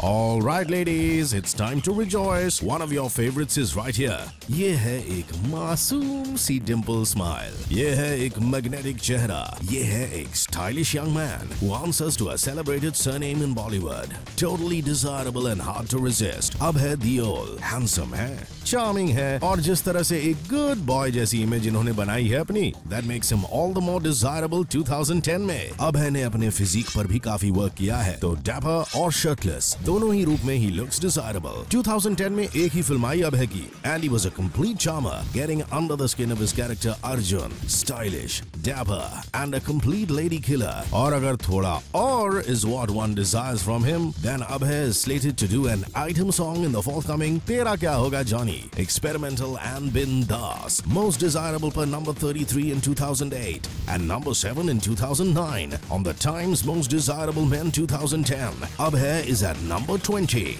All right, ladies, it's time to rejoice. One of your favorites is right here. ये है एक मासूम सी dimple smile. ये है एक magnetic चेहरा. ये है एक stylish young man who answers to a celebrated surname in Bollywood. Totally desirable and hard to resist. अब है Deol. Handsome है, charming है और जिस तरह से एक good boy जैसी इमेज इन्होंने बनाई है अपनी, that makes him all the more desirable 2010 में. अभय ने अपने फिजिक पर भी काफी वर्क किया है, तो dapper और shirtless दोनों ही रूप में he looks desirable. 2010 में एक ही फिल्म आई अभय की, and he was a complete charmer, getting under the skin of his character Arjun. Stylish, dapper, and a complete lady killer. और अगर थोड़ा और is what one desires from him, then Abhay is slated to do an item song in the forthcoming Tera Kya Hoga Johnny. Experimental and bindas. Most desirable per number 33 in 2008 and number 7 in 2009 on the Times Most Desirable Men 2010. Abhay is at number 20.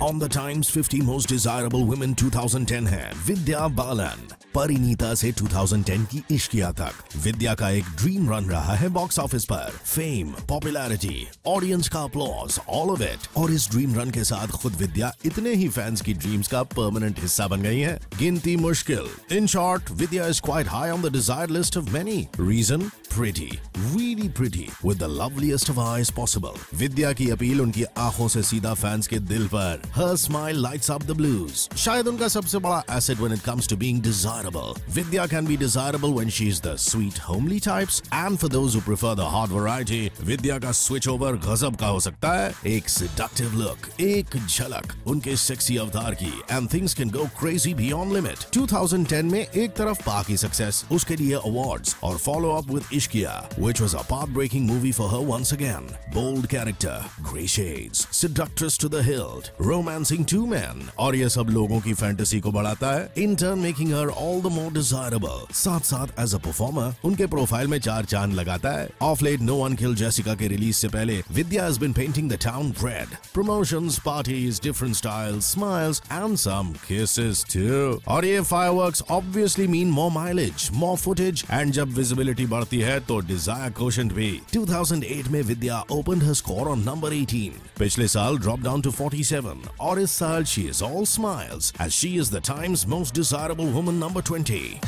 On the Times 50 Most Desirable Women 2010 है विद्या बालन. परिणीता से 2010 की इश्किया तक विद्या का एक dream run रहा है box office पर. Fame, popularity, audience का अपलॉज, ऑल ऑफ इट. और इस ड्रीम रन के साथ खुद विद्या इतने ही फैंस की ड्रीम्स का परमानेंट हिस्सा बन गई है, गिनती मुश्किल. In short, Vidya is quite high on the desired list of many. Reason? pretty, really pretty, with the loveliest of eyes possible. Vidya की अपील उनकी आंखों से सीधा फैंस के दिल पर. Her smile lights up the blues. शायद उनका सबसे बड़ा asset when it comes to being desirable. Vidya can be desirable when she is the sweet, homely types, and for those who prefer the hot variety, Vidya का switch over गजब का हो सकता है. एक seductive look, एक झलक उनके sexy अवतार की, and things can go crazy beyond limit. 2010 में एक तरफ पाकि success, उसके लिए awards और follow up with Ishqiya, which was a path-breaking movie for her once again. Bold character, grey shades, seductress to the hilt, romancing two men, और ये सब लोगों की fantasy को बढ़ाता है, in turn making her all the more desirable. साथ साथ as a performer, उनके प्रोफाइल में चार चांद लगाता है. Of late, No One Killed Jessica के रिलीज से पहले, Vidya has been painting the town red. Promotions, parties, different styles, smiles, and some kisses too. और ये fireworks obviously mean more mileage, more footage, and जब visibility बढ़ती है तो Dzire quotient भी. 2008 में विद्या opened her score on number 18. पिछले साल dropped down to 47 और इस साल she is all smiles as she is the Times Most Desirable Woman number 20.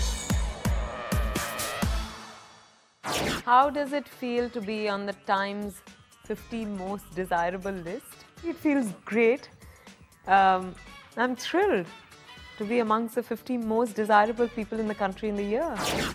How does it feel to be on the Times 50 Most Desirable list? It feels great. I'm thrilled to be amongst the 50 most desirable people in the country in the year.